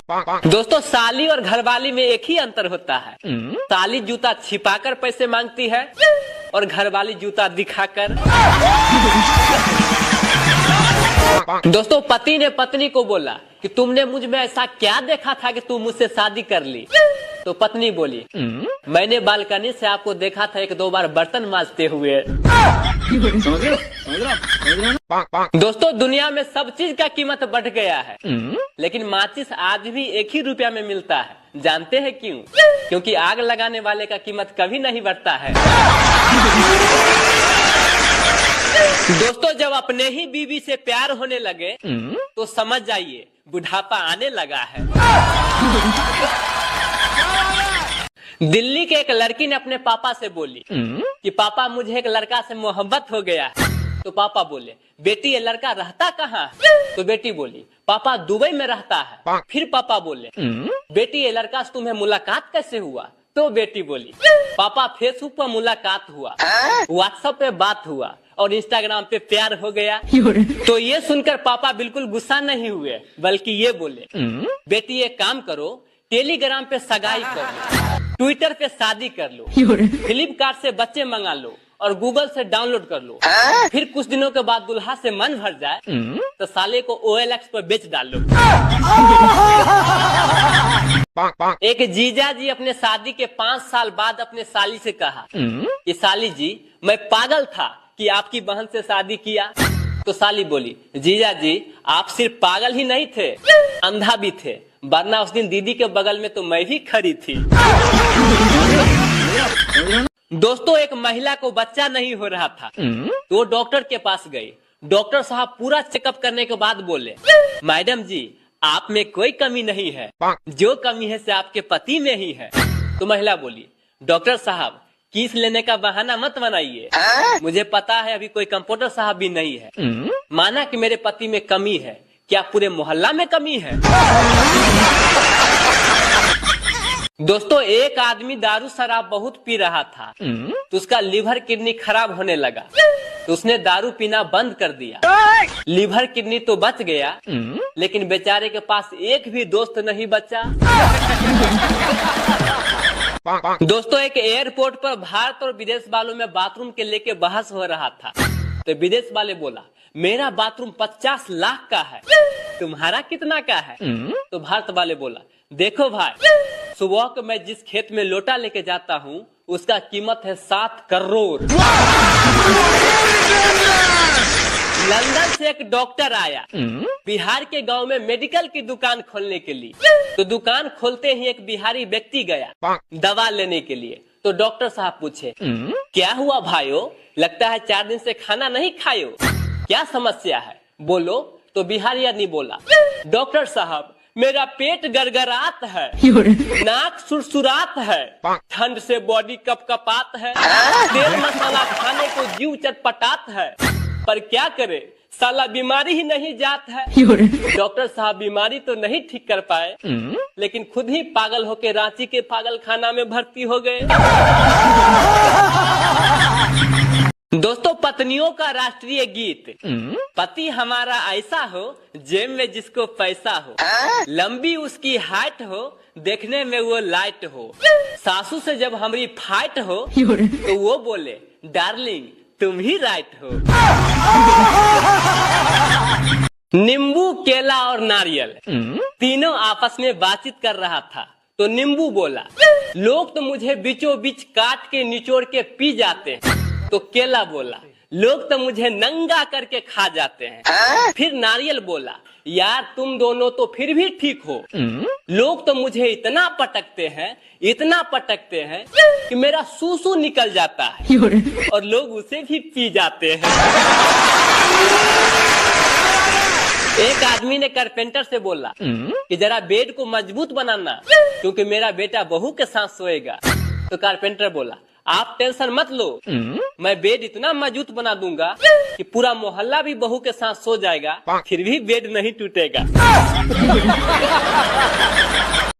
दोस्तों, साली और घरवाली में एक ही अंतर होता है। साली जूता छिपाकर पैसे मांगती है और घरवाली जूता दिखाकर। दोस्तों, पति ने पत्नी को बोला कि तुमने मुझ में ऐसा क्या देखा था कि तुम मुझसे शादी कर ली। तो पत्नी बोली, मैंने बालकनी से आपको देखा था 1-2 बार बर्तन मांजते हुए। दोस्तों, दुनिया में सब चीज का कीमत बढ़ गया है, लेकिन माचिस आज भी 1 ही रुपया में मिलता है। जानते हैं क्यों? क्योंकि आग लगाने वाले का कीमत कभी नहीं बढ़ता है। दोस्तों, जब अपने ही बीवी से प्यार होने लगे तो समझ जाइए बुढ़ापा आने लगा है। दिल्ली के एक लड़की ने अपने पापा से बोली कि पापा, मुझे एक लड़का से मोहब्बत हो गया है। तो पापा बोले, बेटी ये लड़का रहता कहाँ है? तो बेटी बोली, पापा दुबई में रहता है। फिर पापा बोले, बेटी ये लड़का से तुम्हें मुलाकात कैसे हुआ? तो बेटी बोली, पापा फेसबुक पर मुलाकात हुआ, व्हाट्सएप पे बात हुआ और इंस्टाग्राम पे प्यार हो गया। तो ये सुनकर पापा बिल्कुल गुस्सा नहीं हुए, बल्कि ये बोले, बेटी एक काम करो, टेलीग्राम पे सगाई कर लो, ट्विटर पे शादी कर लो, फ्लिपकार्ट से बच्चे मंगा लो और गूगल से डाउनलोड कर लो। फिर कुछ दिनों के बाद दुल्हा से मन भर जाए तो साले को OLX पर बेच डालो। एक जीजा जी अपने शादी के 5 साल बाद अपने साली से कहा कि साली जी, मैं पागल था कि आपकी बहन से शादी किया। तो साली बोली, जीजा जी आप सिर्फ पागल ही नहीं थे, अंधा भी थे, वरना उस दिन दीदी के बगल में तो मैं भी खड़ी थी। दोस्तों, एक महिला को बच्चा नहीं हो रहा था तो वो डॉक्टर के पास गई। डॉक्टर साहब पूरा चेकअप करने के बाद बोले, मैडम जी आप में कोई कमी नहीं है, जो कमी है से आपके पति में ही है। तो महिला बोली, डॉक्टर साहब किस लेने का बहाना मत बनाइए, मुझे पता है अभी कोई कंप्यूटर साहब भी नहीं है। माना कि मेरे पति में कमी है, क्या पूरे मोहल्ला में कमी है? दोस्तों, एक आदमी दारू शराब बहुत पी रहा था तो उसका लीवर किडनी खराब होने लगा, तो उसने दारू पीना बंद कर दिया। लीवर किडनी तो बच गया, लेकिन बेचारे के पास एक भी दोस्त नहीं बचा। दोस्तों, एक एयरपोर्ट पर भारत और विदेश वालों में बाथरूम के लेके बहस हो रहा था। तो विदेश वाले बोला, मेरा बाथरूम 50 लाख का है, तुम्हारा कितना का है? तो भारत वाले बोला, देखो भाई, सुबह को मैं जिस खेत में लोटा लेके जाता हूँ उसका कीमत है 7 करोड़। लंदन से एक डॉक्टर आया बिहार के गांव में मेडिकल की दुकान खोलने के लिए। तो दुकान खोलते ही एक बिहारी व्यक्ति गया दवा लेने के लिए। तो डॉक्टर साहब पूछे, क्या हुआ भाइयों, लगता है 4 दिन से खाना नहीं खायो, क्या समस्या है, बोलो। तो बिहारी आदमी बोला, डॉक्टर साहब मेरा पेट गड़गड़ात है, नाक सुरसुरात है, ठंड से बॉडी कपकपात है, तेल मसाला खाने को जीव चटपटात है, पर क्या करे साला बीमारी ही नहीं जात है। डॉक्टर साहब बीमारी तो नहीं ठीक कर पाए, लेकिन खुद ही पागल होके रांची के पागल खाना में भर्ती हो गए। दोस्तों, पत्नियों का राष्ट्रीय गीत, पति हमारा ऐसा हो जेब में जिसको पैसा हो, लंबी उसकी हाइट हो, देखने में वो लाइट हो, सासू से जब हमारी फाइट हो तो वो बोले, डार्लिंग तुम ही राइट हो। नींबू, केला और नारियल तीनों आपस में बातचीत कर रहा था। तो नींबू बोला, लोग तो मुझे बीचों बीच काट के निचोड़ के पी जाते हैं। तो केला बोला, लोग तो मुझे नंगा करके खा जाते हैं। फिर नारियल बोला, यार तुम दोनों तो फिर भी ठीक हो, लोग तो मुझे इतना पटकते हैं कि मेरा सूसू निकल जाता है और लोग उसे भी पी जाते हैं। एक आदमी ने कारपेंटर से बोला कि जरा बेड को मजबूत बनाना, क्योंकि मेरा बेटा बहू के साथ सोएगा। तो कारपेंटर बोला, आप टेंशन मत लो, मैं बेड इतना मजबूत बना दूंगा कि पूरा मोहल्ला भी बहू के साथ सो जाएगा, फिर भी बेड नहीं टूटेगा।